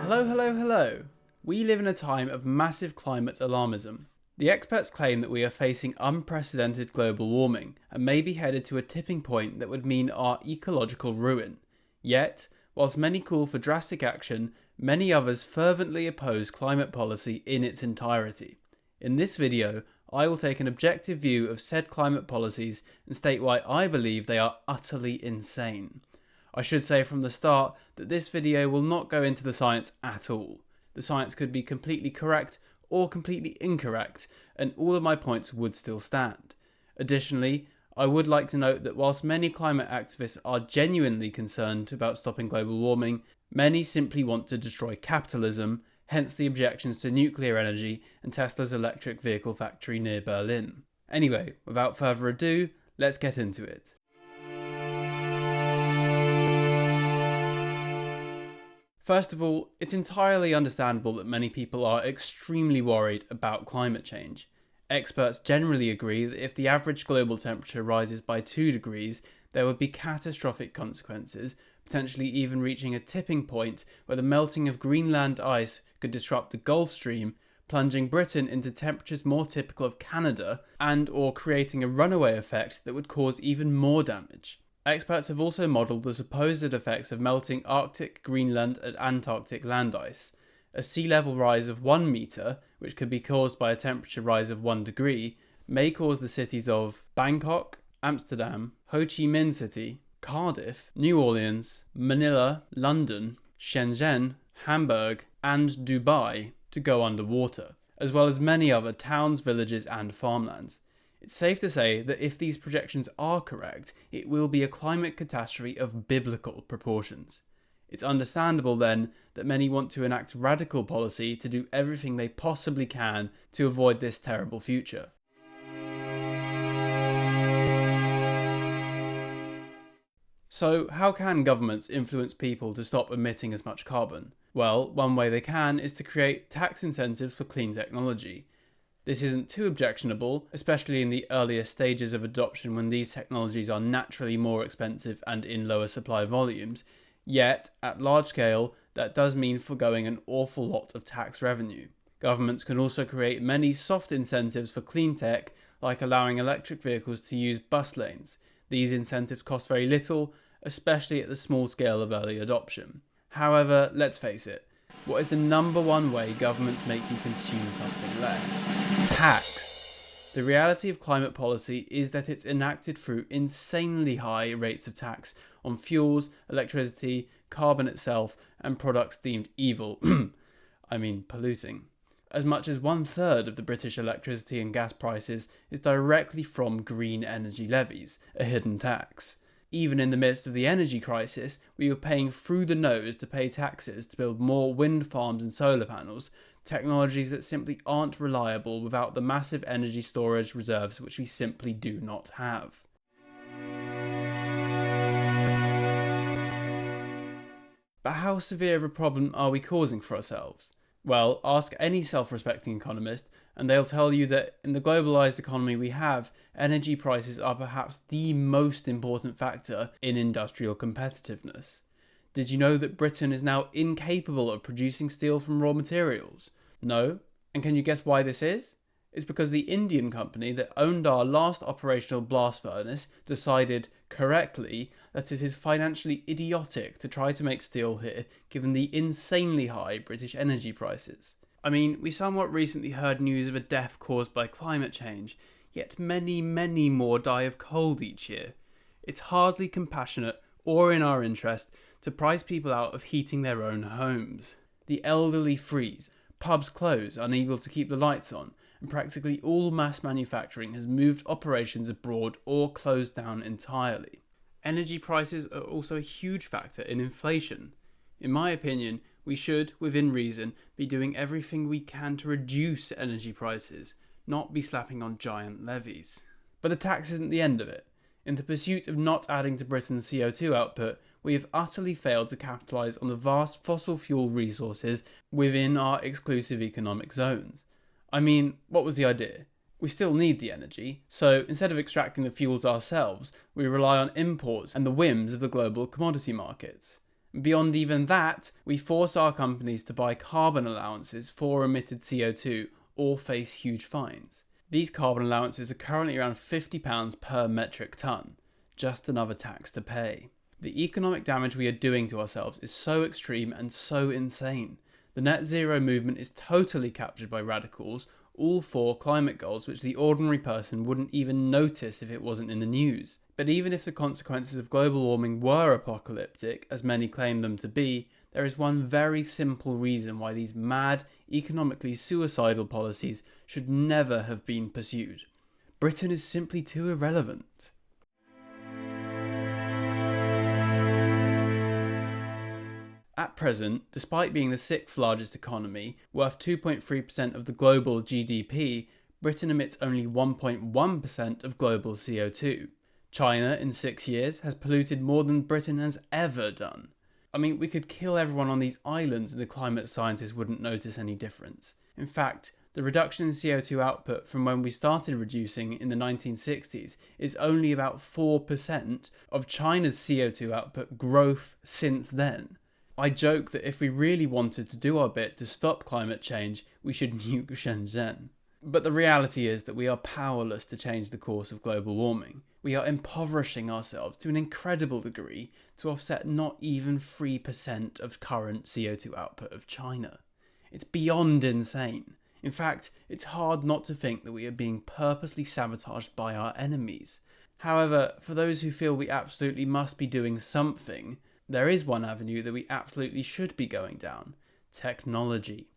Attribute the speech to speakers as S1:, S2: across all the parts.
S1: Hello, hello, hello. We live in a time of massive climate alarmism. The experts claim that we are facing unprecedented global warming and may be headed to a tipping point that would mean our ecological ruin. Yet, whilst many call for drastic action, many others fervently oppose climate policy in its entirety. In this video, I will take an objective view of said climate policies and state why I believe they are utterly insane. I should say from the start that this video will not go into the science at all. The science could be completely correct or completely incorrect, and all of my points would still stand. Additionally, I would like to note that whilst many climate activists are genuinely concerned about stopping global warming, many simply want to destroy capitalism, hence the objections to nuclear energy and Tesla's electric vehicle factory near Berlin. Anyway, without further ado, let's get into it. First of all, it's entirely understandable that many people are extremely worried about climate change. Experts generally agree that if the average global temperature rises by 2 degrees, there would be catastrophic consequences, potentially even reaching a tipping point where the melting of Greenland ice could disrupt the Gulf Stream, plunging Britain into temperatures more typical of Canada, and/or creating a runaway effect that would cause even more damage. Experts have also modelled the supposed effects of melting Arctic, Greenland and Antarctic land ice. A sea level rise of 1 metre, which could be caused by a temperature rise of 1 degree, may cause the cities of Bangkok, Amsterdam, Ho Chi Minh City, Cardiff, New Orleans, Manila, London, Shenzhen, Hamburg and Dubai to go underwater, as well as many other towns, villages and farmlands. It's safe to say that if these projections are correct, it will be a climate catastrophe of biblical proportions. It's understandable then that many want to enact radical policy to do everything they possibly can to avoid this terrible future. So, how can governments influence people to stop emitting as much carbon? Well, one way they can is to create tax incentives for clean technology. This isn't too objectionable, especially in the earlier stages of adoption when these technologies are naturally more expensive and in lower supply volumes, yet, at large scale, that does mean foregoing an awful lot of tax revenue. Governments can also create many soft incentives for clean tech, like allowing electric vehicles to use bus lanes. These incentives cost very little, especially at the small scale of early adoption. However, let's face it, what is the number one way governments make you consume something less? Tax. The reality of climate policy is that it's enacted through insanely high rates of tax on fuels, electricity, carbon itself, and products deemed evil. Polluting. As much as 1/3 of the British electricity and gas prices is directly from green energy levies, a hidden tax. Even in the midst of the energy crisis, we were paying through the nose to pay taxes to build more wind farms and solar panels, technologies that simply aren't reliable without the massive energy storage reserves which we simply do not have. But how severe of a problem are we causing for ourselves? Well, ask any self-respecting economist and they'll tell you that in the globalised economy we have, energy prices are perhaps the most important factor in industrial competitiveness. Did you know that Britain is now incapable of producing steel from raw materials? No? And can you guess why this is? It's because the Indian company that owned our last operational blast furnace decided, correctly, that it is financially idiotic to try to make steel here given the insanely high British energy prices. We somewhat recently heard news of a death caused by climate change, yet many more die of cold each year. It's hardly compassionate or in our interest to price people out of heating their own homes. The elderly freeze, pubs close, unable to keep the lights on, and practically all mass manufacturing has moved operations abroad or closed down entirely. Energy prices are also a huge factor in inflation. In my opinion, we should, within reason, be doing everything we can to reduce energy prices, not be slapping on giant levies. But the tax isn't the end of it. In the pursuit of not adding to Britain's CO2 output, we have utterly failed to capitalise on the vast fossil fuel resources within our exclusive economic zones. What was the idea? We still need the energy, so instead of extracting the fuels ourselves, we rely on imports and the whims of the global commodity markets. Beyond even that, we force our companies to buy carbon allowances for emitted CO2 or face huge fines. These carbon allowances are currently around £50 per metric tonne. Just another tax to pay. The economic damage we are doing to ourselves is so extreme and so insane. The net zero movement is totally captured by radicals, all for climate goals which the ordinary person wouldn't even notice if it wasn't in the news. But even if the consequences of global warming were apocalyptic, as many claim them to be, there is one very simple reason why these mad, economically suicidal policies should never have been pursued. Britain is simply too irrelevant. At present, despite being the 6th largest economy, worth 2.3% of the global GDP, Britain emits only 1.1% of global CO2. China, in 6 years, has polluted more than Britain has ever done. I mean, we could kill everyone on these islands and the climate scientists wouldn't notice any difference. In fact, the reduction in CO2 output from when we started reducing in the 1960s is only about 4% of China's CO2 output growth since then. I joke that if we really wanted to do our bit to stop climate change, we should nuke Shenzhen. But the reality is that we are powerless to change the course of global warming. We are impoverishing ourselves to an incredible degree to offset not even 3% of current CO2 output of China. It's beyond insane. In fact, it's hard not to think that we are being purposely sabotaged by our enemies. However, for those who feel we absolutely must be doing something, there is one avenue that we absolutely should be going down: technology.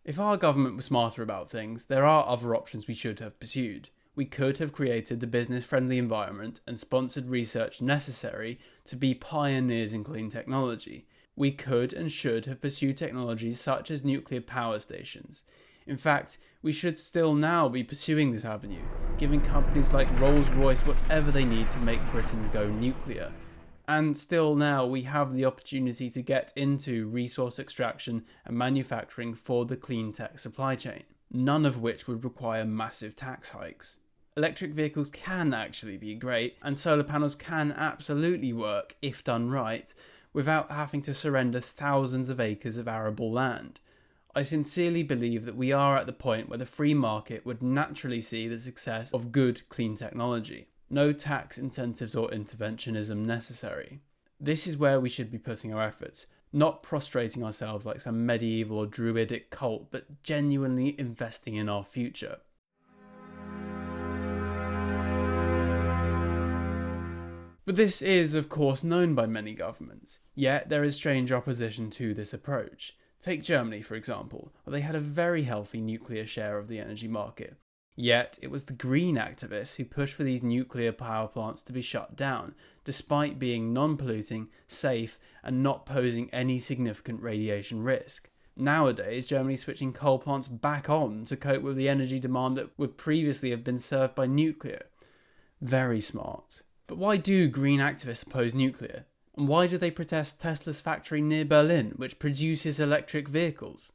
S1: If our government were smarter about things, there are other options we should have pursued. We could have created the business-friendly environment and sponsored research necessary to be pioneers in clean technology. We could and should have pursued technologies such as nuclear power stations. In fact, we should still now be pursuing this avenue, giving companies like Rolls-Royce whatever they need to make Britain go nuclear. And still now we have the opportunity to get into resource extraction and manufacturing for the clean tech supply chain, none of which would require massive tax hikes. Electric vehicles can actually be great, and solar panels can absolutely work, if done right, without having to surrender thousands of acres of arable land. I sincerely believe that we are at the point where the free market would naturally see the success of good clean technology. No tax incentives or interventionism necessary. This is where we should be putting our efforts, not prostrating ourselves like some medieval or druidic cult, but genuinely investing in our future. But this is, of course, known by many governments, yet there is strange opposition to this approach. Take Germany, for example, where they had a very healthy nuclear share of the energy market. Yet, it was the green activists who pushed for these nuclear power plants to be shut down, despite being non-polluting, safe, and not posing any significant radiation risk. Nowadays, Germany's switching coal plants back on to cope with the energy demand that would previously have been served by nuclear. Very smart. But why do green activists oppose nuclear? And why do they protest Tesla's factory near Berlin, which produces electric vehicles?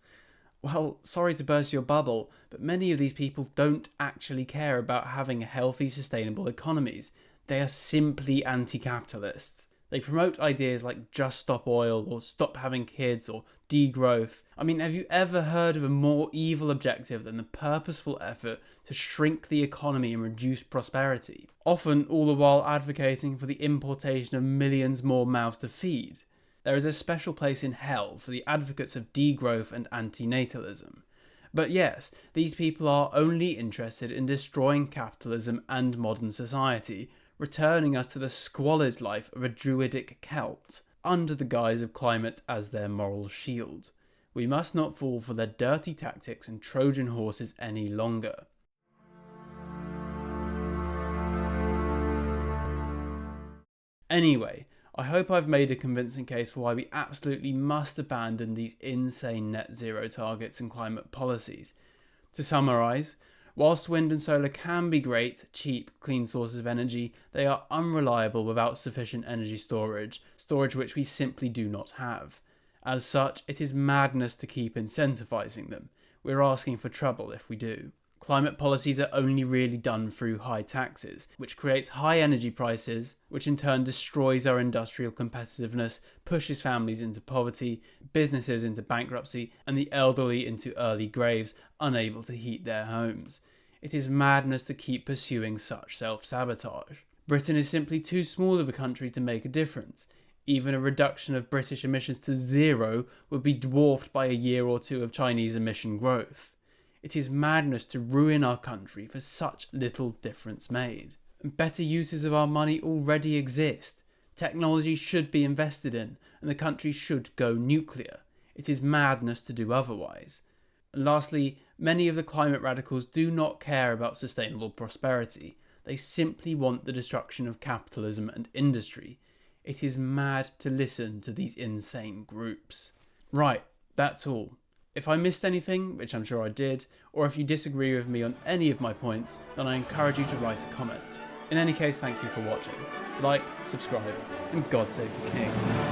S1: Well, sorry to burst your bubble, but many of these people don't actually care about having healthy, sustainable economies. They are simply anti-capitalists. They promote ideas like just stop oil, or stop having kids, or degrowth. I mean, have you ever heard of a more evil objective than the purposeful effort to shrink the economy and reduce prosperity? Often all the while advocating for the importation of millions more mouths to feed. There is a special place in hell for the advocates of degrowth and antinatalism. But yes, these people are only interested in destroying capitalism and modern society, returning us to the squalid life of a druidic Celt, under the guise of climate as their moral shield. We must not fall for their dirty tactics and Trojan horses any longer. Anyway, I hope I've made a convincing case for why we absolutely must abandon these insane net zero targets and climate policies. To summarise, whilst wind and solar can be great, cheap, clean sources of energy, they are unreliable without sufficient energy storage which we simply do not have. As such, it is madness to keep incentivising them. We're asking for trouble if we do. Climate policies are only really done through high taxes, which creates high energy prices, which in turn destroys our industrial competitiveness, pushes families into poverty, businesses into bankruptcy, and the elderly into early graves, unable to heat their homes. It is madness to keep pursuing such self-sabotage. Britain is simply too small of a country to make a difference. Even a reduction of British emissions to zero would be dwarfed by a year or two of Chinese emission growth. It is madness to ruin our country for such little difference made. Better uses of our money already exist. Technology should be invested in, and the country should go nuclear. It is madness to do otherwise. And lastly, many of the climate radicals do not care about sustainable prosperity. They simply want the destruction of capitalism and industry. It is mad to listen to these insane groups. Right, that's all. If I missed anything, which I'm sure I did, or if you disagree with me on any of my points, then I encourage you to write a comment. In any case, thank you for watching. Like, subscribe, and God save the King.